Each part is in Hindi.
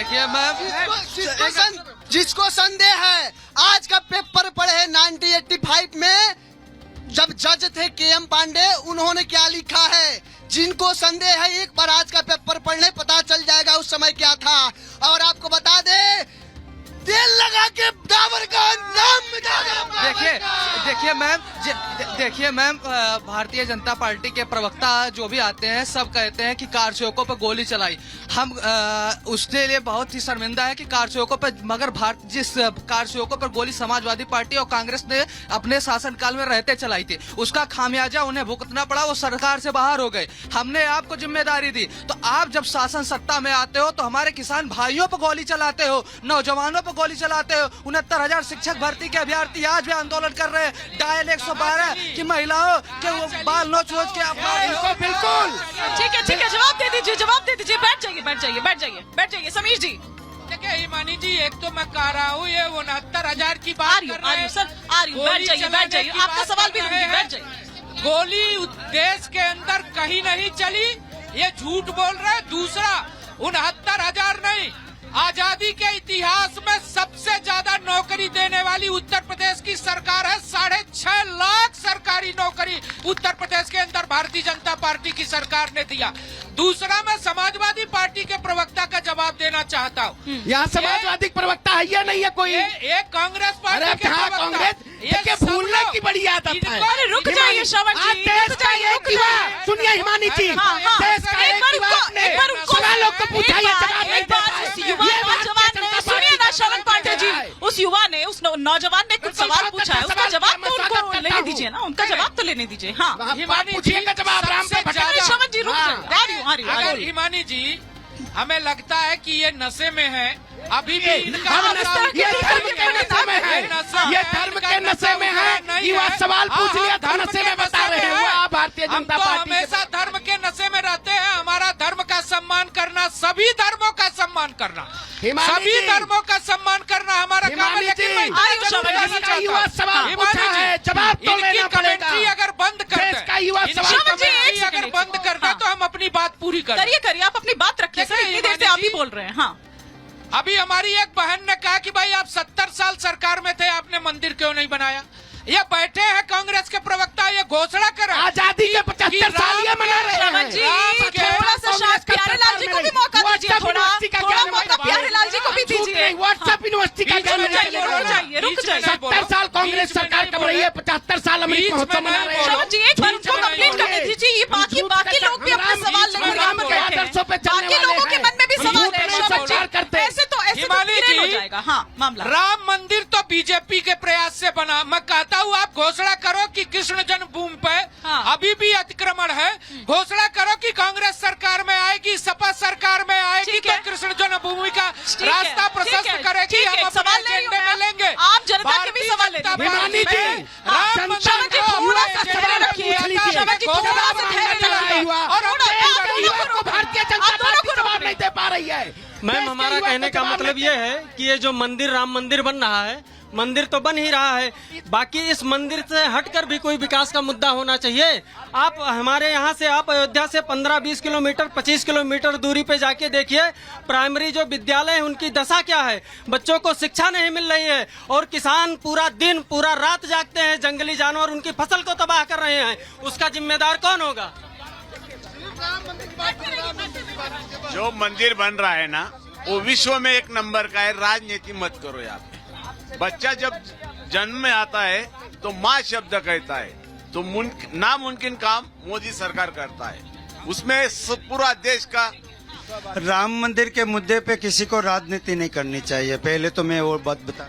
देखिए मैम, जिसको संदेह है, आज का पेपर पढ़े 1985 में जब जज थे KM पांडे, उन्होंने क्या लिखा है। जिनको संदेह है एक बार आज का पेपर पढ़ने, पता चल जाएगा उस समय क्या था। और आपको बता दे, तेल लगा के डाबर का नाम देखिए मैम, भारतीय जनता पार्टी के प्रवक्ता जो भी आते हैं सब कहते हैं कि कार सेवकों पर गोली चलाई। हम उसके लिए बहुत ही शर्मिंदा है कि कार सेवकों पर, मगर जिस कार सेवकों पर गोली समाजवादी पार्टी और कांग्रेस ने अपने शासनकाल में रहते चलाई थी, उसका खामियाजा उन्हें भुगतना पड़ा। वो सरकार से बाहर हो गए, हमने आपको जिम्मेदारी दी। तो आप जब शासन सत्ता में आते हो तो हमारे किसान भाइयों पर गोली चलाते हो, नौजवानों पर गोली चलाते हो। 69,000 शिक्षक भर्ती के अभ्यर्थी आज भी आंदोलन कर रहे हैं। डायल 112 की महिलाओं के बाल नोच के अपना, बिल्कुल ठीक है, जवाब दे दीजिए, बैठ जाइए समीर जी। देखिए हिमानी जी, एक तो मैं कह रहा हूँ ये 69,000 की बात कर रहे हैं सर, बैठ जाइए, आपका सवाल भी लूंगी, बैठ जाइए। गोली देश के अंदर कहीं नहीं चली, ये झूठ बोल रहे हैं। दूसरा, 69,000 नहीं, आजादी के इतिहास में सबसे ज्यादा नौकरी देने वाली उत्तर प्रदेश की सरकार है। 6.5 लाख सरकारी नौकरी उत्तर प्रदेश के अंदर भारतीय जनता पार्टी की सरकार ने दिया। दूसरा, मैं समाजवादी पार्टी के प्रवक्ता का जवाब देना चाहता हूँ। यहाँ समाजवादी प्रवक्ता है या नहीं है कोई? ये कांग्रेस पार्टी के प्रवक्ता, ये भूलने की बड़ी आदत है। अरे रुक जाइए श्रवण जी, देश का एक युवा, सुनिए हिमानी जी, देश का एक युवा अपने सवालों को पूछा, ये जवाब नहीं दे पाए। सुनिए ना श्रवण पांडे जी, उस युवा ने, उस नौजवान ने कुछ सवाल पूछा है, उसका जवाब तो उनको लेने दीजिए ना, उनका जवाब तो लेने दीजिए। हाँ, पूछिएगा जवाब राम से भटक। श्रवण जी रुक जाइए, अगर हिमानी जी हमें लगता है कि ये नशे में है, अभी भी इनका ये धर्म के नशे में है, ये धर्म के नशे में है। युवा सवाल पूछ लिया था, नशे में बता रहे हैं। आप भारतीय जनता पार्टी हमेशा धर्म के नशे में रहते हैं। हमारा धर्म का सम्मान करना, सभी धर्मों का सम्मान करना, सभी धर्मों का सम्मान करना हमारा काम है। लेकिन युवा सवाल पूछा है, जवाब तो लेना पड़ेगा। अगर बंद कर दे, अगर बंद कर दे तो हम अपनी बात पूरी करिए, आप अपनी बात रखिए। इतनी देर से आप ही बोल रहे हैं। हाँ, अभी हमारी एक बहन ने कहा कि भाई आप 70 साल सरकार में थे, आपने मंदिर क्यों नहीं बनाया। ये बैठे हैं कांग्रेस के प्रवक्ता, ये घोषणा कर आजादी के 75 साल ये मना रहे हैं। थोड़ा सा शायद प्यारेलाल जी को भी मौका दीजिए, थोड़ा मौका प्यारेलाल जी को भी दीजिए। व्हाट्सएप यूनिवर्सिटी का रुक जाइए। 70 साल कांग्रेस सरकार कब रही है, 75 साल अमृत महोत्सव मना रहे हैं। श्रवण जी एक बार उनको कंप्लीट करने दीजिए। ये बाकी लोग भी अपने सवाल लेकर यहाँ पर बैठे हैं, बाकी लोगों के मन में भी सवाल है। ऐसे तो हो जाएगा। हाँ, मामला राम मंदिर तो बीजेपी के प्रयास से बना। मैं कहता हूँ आप घोषणा करो कि कृष्ण जन्मभूमि पे अभी भी अतिक्रमण है। घोषणा करो कि कांग्रेस सरकार में आएगी, सपा सरकार में आएगी तो कृष्ण जन्मभूमि का रास्ता प्रशस्त करेगी। हम अपने एजेंडे में लेंगे। आप जनता के भी सवाल लेते हैं। राम मंदिर भारतीय जनता पार्टी जवाब नहीं दे पा रही है। मैम, हमारा कहने का मतलब ये है कि ये जो मंदिर, राम मंदिर बन रहा है, मंदिर तो बन ही रहा है, बाकी इस मंदिर से हटकर भी कोई विकास का मुद्दा होना चाहिए। आप हमारे यहाँ से, आप अयोध्या से 15-20 किलोमीटर, 25 किलोमीटर दूरी पे जाके देखिए, प्राइमरी जो विद्यालय है उनकी दशा क्या है। बच्चों को शिक्षा नहीं मिल रही है और किसान पूरा दिन पूरा रात जागते हैं, जंगली जानवर उनकी फसल को तबाह कर रहे हैं। उसका जिम्मेदार कौन होगा? जो मंदिर बन रहा है ना, वो विश्व में एक नंबर का है। राजनीति मत करो यार। बच्चा जब जन्म में आता है तो माँ शब्द कहता है, तो नामुमकिन काम मोदी सरकार करता है। उसमें पूरा देश का। राम मंदिर के मुद्दे पे किसी को राजनीति नहीं करनी चाहिए। पहले तो मैं वो बात बता,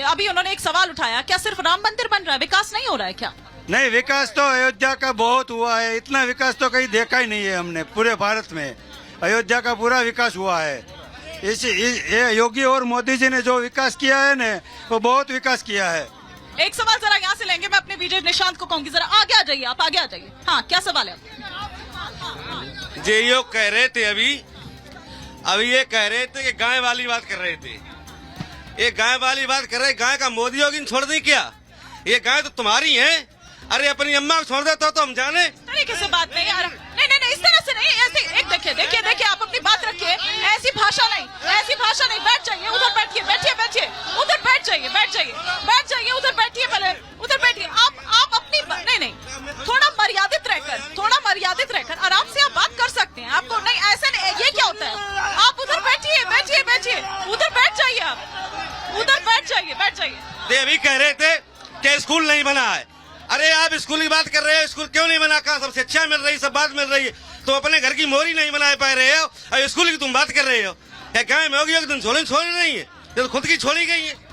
अभी उन्होंने एक सवाल उठाया, क्या सिर्फ राम मंदिर बन रहा है, विकास नहीं हो रहा है क्या? नहीं, विकास तो अयोध्या का बहुत हुआ है। इतना विकास तो कहीं देखा ही नहीं है हमने पूरे भारत में। अयोध्या का पूरा विकास हुआ है। ये योगी और मोदी जी ने जो विकास किया है ना, वो बहुत विकास किया है। एक सवाल जरा यहाँ से लेंगे, मैं अपने विजय निशांत को कहूंगी, जरा आगे आ जाइए, आप आगे आ जाइए। हाँ, क्या सवाल है? जे यो कह रहे थे अभी ये कह रहे थे कि गाय वाली बात कर रहे थे। ये गाय वाली बात कर रहे, गाय का मोदी योगी ने छोड़ दी क्या? ये गाय तो तुम्हारी है। अरे अपनी अम्मा को छोड़ देता तो हम जाने। तरीके से बात नहीं, नहीं, इस तरह से नहीं। ऐसे एक देखिए, आप अपनी बात रखिए। ऐसी भाषा नहीं, ऐसी भाषा नहीं। बैठ जाइए, उधर बैठिए, बैठिए, बैठिए, उधर बैठ जाइए, बैठ जाइए, बैठ जाइए, उधर बैठिए, पहले उधर बैठिए। आप अपनी नहीं, थोड़ा मर्यादित रहकर आराम से आप बात कर सकते हैं। आपको नहीं, ऐसे नहीं, ये क्या होता है? आप उधर बैठिए, बैठिए, बैठिए, उधर बैठ जाइए, आप उधर बैठ जाइए, बैठ जाइए। ये अभी कह रहे थे कि स्कूल नहीं बना है। अरे आप स्कूल की बात कर रहे हो, स्कूल क्यों नहीं बना? कहा सबसे अच्छा मिल रही, सब बात मिल रही है। तुम अपने घर की मोरी नहीं बना पा रहे हो और स्कूल की तुम बात कर रहे हो। क्या गाय में होगी एक दिन छोड़ी नहीं है, ये तो खुद की छोड़ी गई है।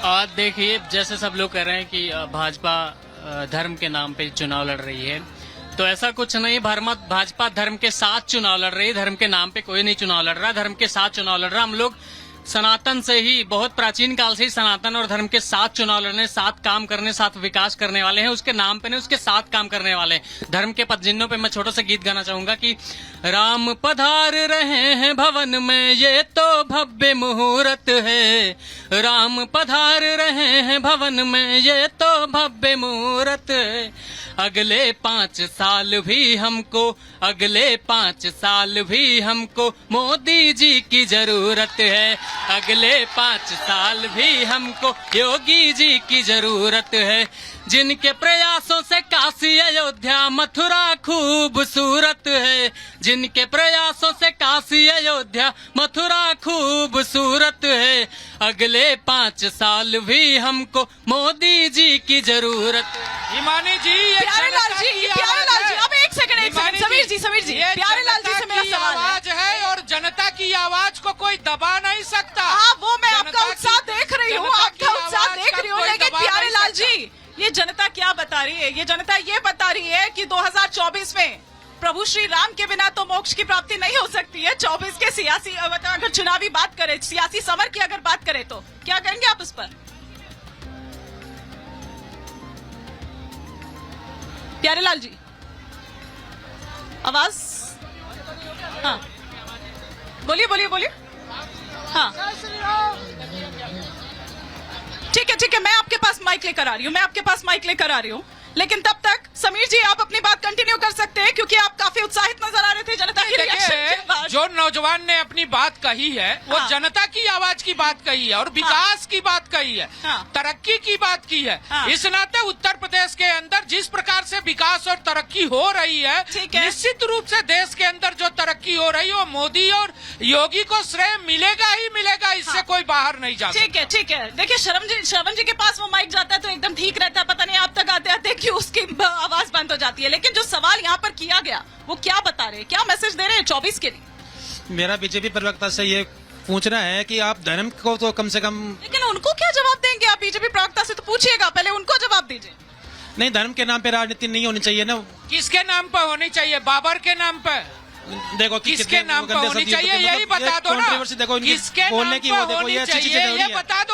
आज देखिए, जैसे सब लोग कह रहे हैं कि भाजपा धर्म के नाम पे चुनाव लड़ रही है, तो ऐसा कुछ नहीं। भाजपा धर्म के साथ चुनाव लड़ रही है। धर्म के नाम पे कोई नहीं चुनाव लड़ रहा, धर्म के साथ चुनाव लड़ रहा। हम लोग सनातन से ही, बहुत प्राचीन काल से ही सनातन और धर्म के साथ चुनाव लड़ने, साथ काम करने, साथ विकास करने वाले हैं। उसके नाम पे नहीं, उसके साथ काम करने वाले हैं। धर्म के पदचिन्हों पे मैं छोटा सा गीत गाना चाहूंगा कि राम पधार रहे हैं भवन में, ये तो भव्य मुहूर्त है। राम पधार रहे हैं भवन में, ये तो भव्य मुहूर्त है। अगले 5 साल भी हमको, अगले 5 साल भी हमको मोदी जी की जरूरत है। अगले 5 साल भी हमको योगी जी की जरूरत है। जिनके प्रयासों से काशी अयोध्या मथुरा खूबसूरत है। जिनके प्रयासों से काशी अयोध्या मथुरा खूबसूरत है। अगले 5 साल भी हमको मोदी जी की जरूरत है। हिमानी जी, प्यारेलाल जी, अब एक सेकंड, समीर जी, प्यारेलाल जी से मेरा सवाल है। आवाज है और जनता की आवाज को कोई दबा नहीं सकता। हाँ, वो मैं आपका उत्साह देख रही हूँ, आपका उत्साह देख रही हूँ, लेकिन प्यारेलाल जी, ये जनता क्या बता रही है? ये जनता ये बता रही है कि 2024 में प्रभु श्री राम के बिना तो मोक्ष की प्राप्ति नहीं हो सकती है। 24 के सियासी, अगर चुनावी बात करें, सियासी समर की अगर बात करें, तो क्या कहेंगे आप इस पर? प्यारेलाल जी, आवाज, हाँ, बोलिए, बोलिए, बोलिए। हाँ, ठीक है, मैं आपके पास माइक लेकर आ रही हूँ, लेकिन तब तक समीर जी आप अपनी बात कंटिन्यू कर सकते हैं, क्योंकि आप काफी उत्साहित नजर आ रहे थे जनता के रिएक्शन के बाद। जो नौजवान ने अपनी बात कही है, वो हाँ। जनता की आवाज की बात कही है और विकास की बात कही है, हाँ। तरक्की की बात की है। हाँ। इस नाते उत्तर प्रदेश के अंदर जिस प्रकार से विकास और तरक्की हो रही है, ठीक है। निश्चित रूप से देश के अंदर जो तरक्की हो रही है, वो मोदी और योगी को श्रेय मिलेगा ही मिलेगा। इससे हाँ। कोई बाहर नहीं जा सकता। ठीक है। देखिए, श्रवण जी के पास वो माइक जाता है तो एकदम ठीक रहता है, पता नहीं आप तक आते आते कि उसकी आवाज बंद हो जाती है। लेकिन जो सवाल यहाँ पर किया गया, वो क्या बता रहे हैं, क्या मैसेज दे रहे हैं 24 के लिए? मेरा बीजेपी प्रवक्ता से ये पूछना है कि आप धर्म को तो कम से कम, लेकिन उनको क्या जवाब देंगे आप? बीजेपी प्रवक्ता से तो पूछिएगा, पहले उनको जवाब दीजिए। नहीं, धर्म के नाम पे राजनीति नहीं होनी चाहिए ना। किसके नाम पर होनी चाहिए? बाबर के नाम पर? देखो किसके नाम पर होनी चाहिए, यही बता दो ना। देखो, किसके बोलने नाम की पर वो देखो, होनी ये अच्छी चाहिए, चीजें हो रही ये है। बता दो।